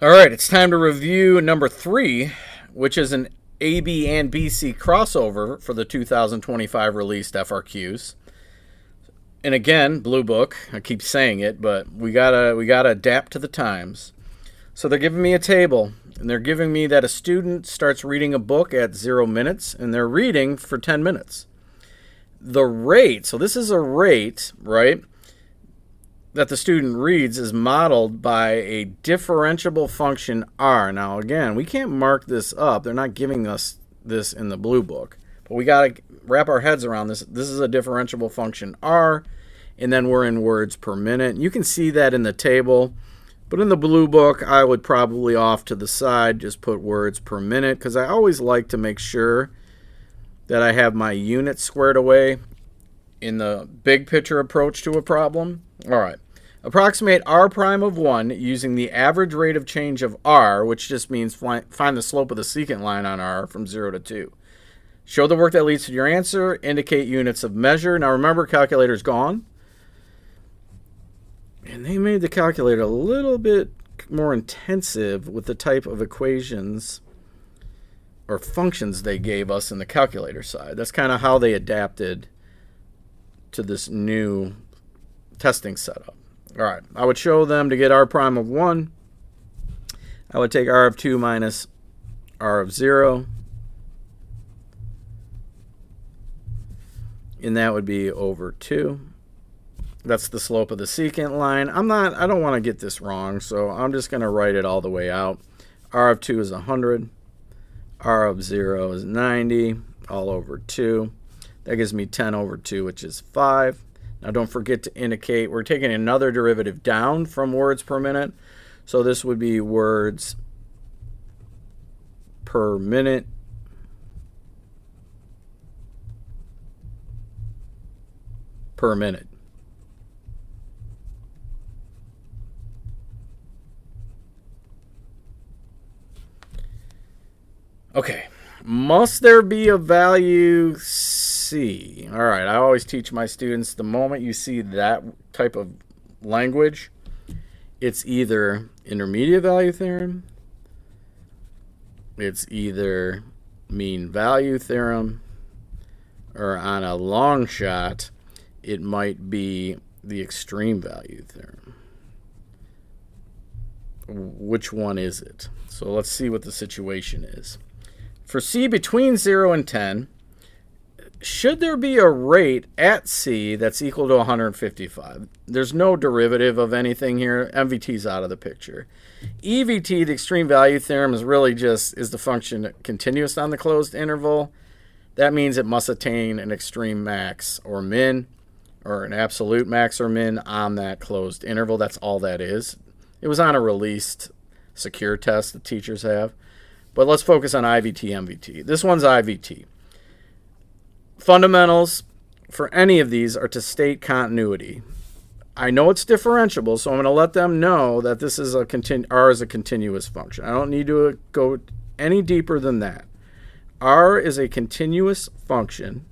All right, it's time to review number 3, which is an AB and BC crossover for the 2025 released FRQs. And again, Blue Book, I keep saying it, but we gotta adapt to the times. So they're giving me a table, and they're giving me that a student starts reading a book at 0 minutes, and they're reading for 10 minutes. The rate, so this is a rate, right, that the student reads is modeled by a differentiable function r. Now, again, we can't mark this up. They're not giving us this in the Blue Book. But we got to wrap our heads around this. This is a differentiable function r, and then we're in words per minute. You can see that in the table. But in the Blue Book, I would probably off to the side just put words per minute, because I always like to make sure that I have my units squared away in the big picture approach to a problem. All right. Approximate r prime of 1 using the average rate of change of r, which just means find the slope of the secant line on r from 0 to 2. Show the work that leads to your answer. Indicate units of measure. Now remember, calculator's gone. And they made the calculator a little bit more intensive with the type of equations or functions they gave us in the calculator side. That's kind of how they adapted to this new testing setup. All right, I would show them to get r prime of 1. I would take r of 2 minus r of 0. And that would be over 2. That's the slope of the secant line. I don't want to get this wrong, so I'm just going to write it all the way out. R of 2 is 100. R of 0 is 90, all over 2. That gives me 10 over 2, which is 5. Now don't forget to indicate, we're taking another derivative down from words per minute. So this would be words per minute per minute. Okay, must there be a value C? All right, I always teach my students the moment you see that type of language, it's either intermediate value theorem, it's either mean value theorem, or on a long shot, it might be the extreme value theorem. Which one is it? So let's see what the situation is. For C between 0 and 10, should there be a rate at C that's equal to 155? There's no derivative of anything here. MVT's out of the picture. EVT, the extreme value theorem, is really just, is the function continuous on the closed interval? That means it must attain an extreme max or min, or an absolute max or min on that closed interval. That's all that is. It was on a released secure test that teachers have. But let's focus on IVT, MVT. This one's IVT. Fundamentals for any of these are to state continuity. I know it's differentiable, so I'm going to let them know that this is R is a continuous function. I don't need to go any deeper than that. R is a continuous function.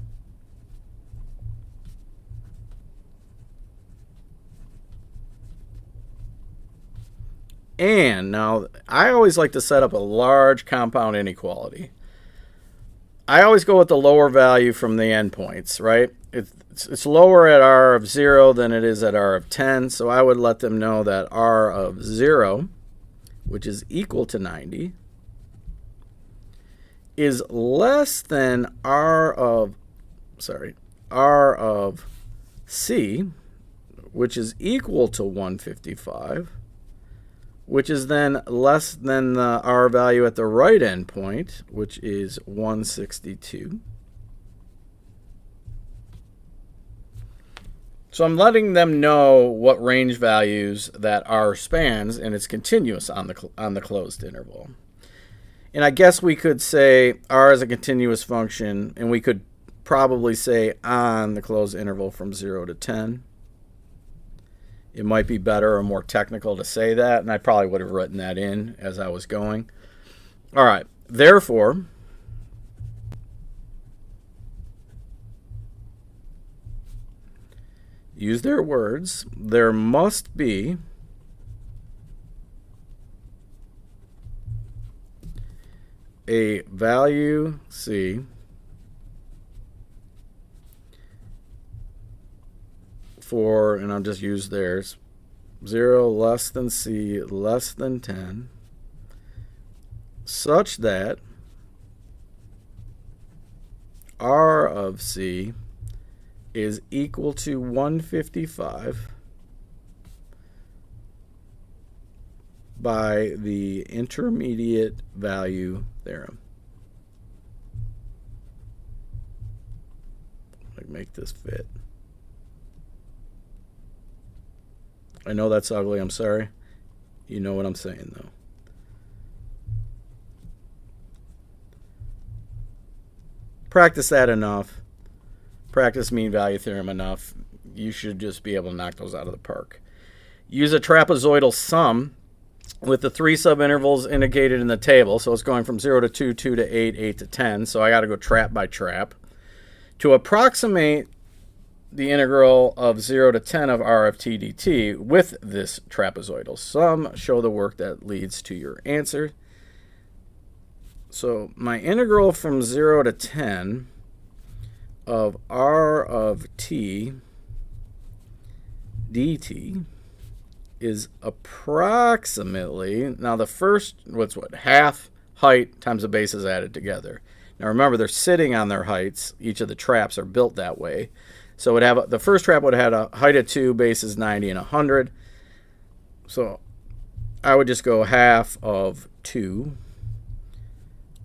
And now, I always like to set up a large compound inequality. I always go with the lower value from the endpoints, right? It's lower at r of 0 than it is at r of 10, so I would let them know that r of 0, which is equal to 90, is less than r of C, which is equal to 155, which is then less than the r value at the right endpoint, which is 162. So I'm letting them know what range values that r spans, and it's continuous on the closed interval. And I guess we could say r is a continuous function, and we could probably say on the closed interval from 0 to 10. It might be better or more technical to say that, and I probably would have written that in as I was going. All right, therefore, use their words, there must be a value C for, and I'll just use theirs, 0 less than C less than 10, such that R of C is equal to 155 by the intermediate value theorem. Make this fit. I know that's ugly, I'm sorry. You know what I'm saying though. Practice that enough. Practice mean value theorem enough. You should just be able to knock those out of the park. Use a trapezoidal sum with the 3 subintervals indicated in the table. So it's going from 0 to 2, 2 to 8, 8 to 10. So I got to go trap by trap. To approximate the integral of 0 to 10 of r of t dt with this trapezoidal sum, show the work that leads to your answer. So my integral from 0 to 10 of r of t dt is approximately, now the first, what, half height times the bases added together. Now remember, they're sitting on their heights. Each of the traps are built that way. So it would have, the first trap would have a height of 2, bases 90 and 100. So I would just go half of 2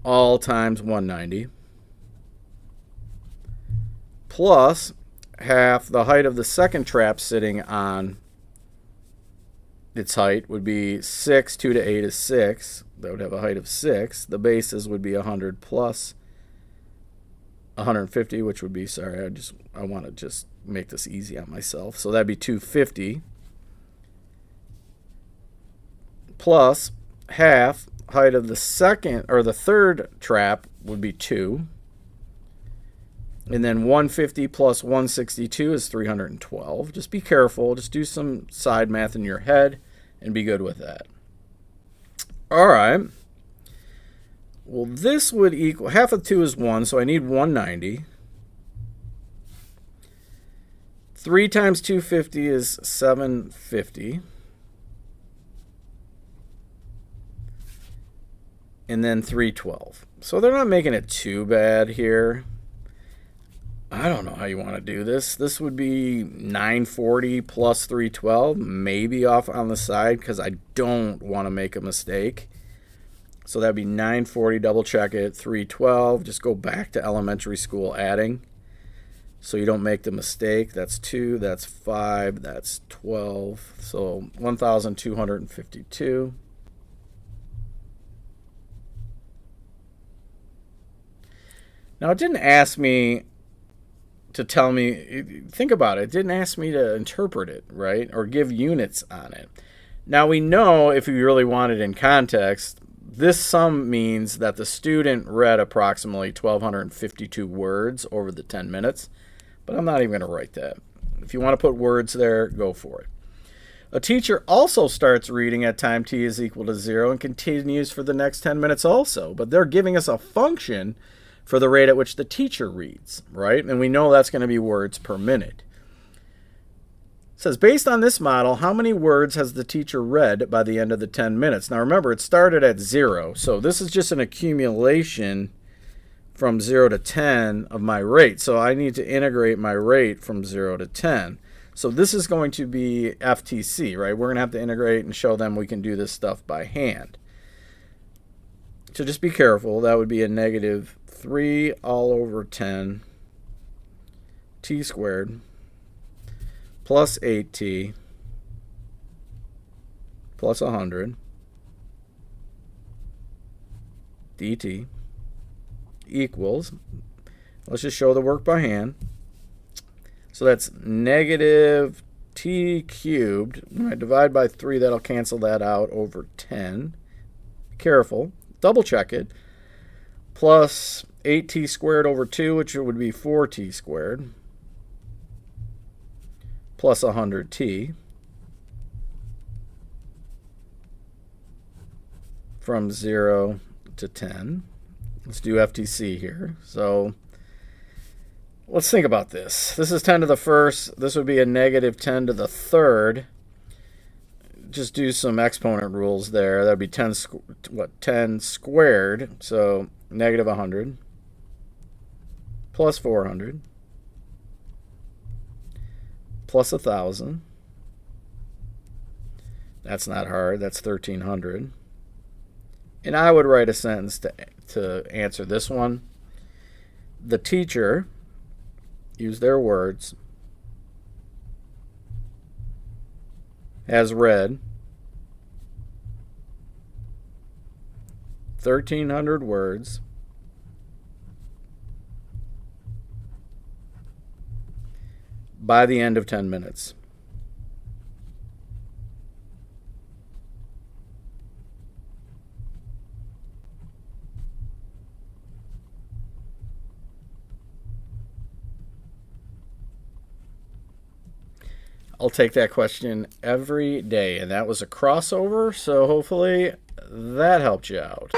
all times 190 plus half the height of the second trap sitting on its height would be 6. 2 to 8 is 6. That would have a height of 6. The bases would be 100 plus 150, which would be, sorry, I want to just make this easy on myself. So that'd be 250 plus half height of the second or the third trap would be 2. And then 150 plus 162 is 312. Just be careful. Just do some side math in your head and be good with that. All right. Well, this would equal, half of 2 is 1, so I need 190. 3 times 250 is 750. And then 312. So they're not making it too bad here. I don't know how you want to do this. This would be 940 plus 312, maybe off on the side because I don't want to make a mistake. So that'd be 940, double check it, 312. Just go back to elementary school adding so you don't make the mistake. That's 2, that's 5, that's 12. So 1,252. Now it didn't ask me to tell me, think about it, it didn't ask me to interpret it, right? Or give units on it. Now we know if you really want it in context, this sum means that the student read approximately 1,252 words over the 10 minutes, but I'm not even going to write that. If you want to put words there, go for it. A teacher also starts reading at time t is equal to 0 and continues for the next 10 minutes also, but they're giving us a function for the rate at which the teacher reads, right? And we know that's going to be words per minute. It says, based on this model, how many words has the teacher read by the end of the 10 minutes? Now remember, it started at 0, so this is just an accumulation from 0 to 10 of my rate. So I need to integrate my rate from 0 to 10. So this is going to be FTC, right? We're going to have to integrate and show them we can do this stuff by hand. So just be careful. That would be a negative 3 all over 10 t squared plus 8t plus 100 dt equals, let's just show the work by hand. So that's negative t cubed. When I divide by 3, that'll cancel that out over 10. Be careful. Double check it. Plus 8t squared over 2, which would be 4t squared, plus 100t, from 0 to 10. Let's do FTC here. So let's think about this. This is 10 to the first. This would be a negative 10 to the third. Just do some exponent rules there. That would be 10 squared. So negative 100 plus 400 plus 1,000. That's not hard. That's 1,300. And I would write a sentence to answer this one. The teacher, use their words, has read 1,300 words by the end of 10 minutes. I'll take that question every day, and that was a crossover, so hopefully that helped you out.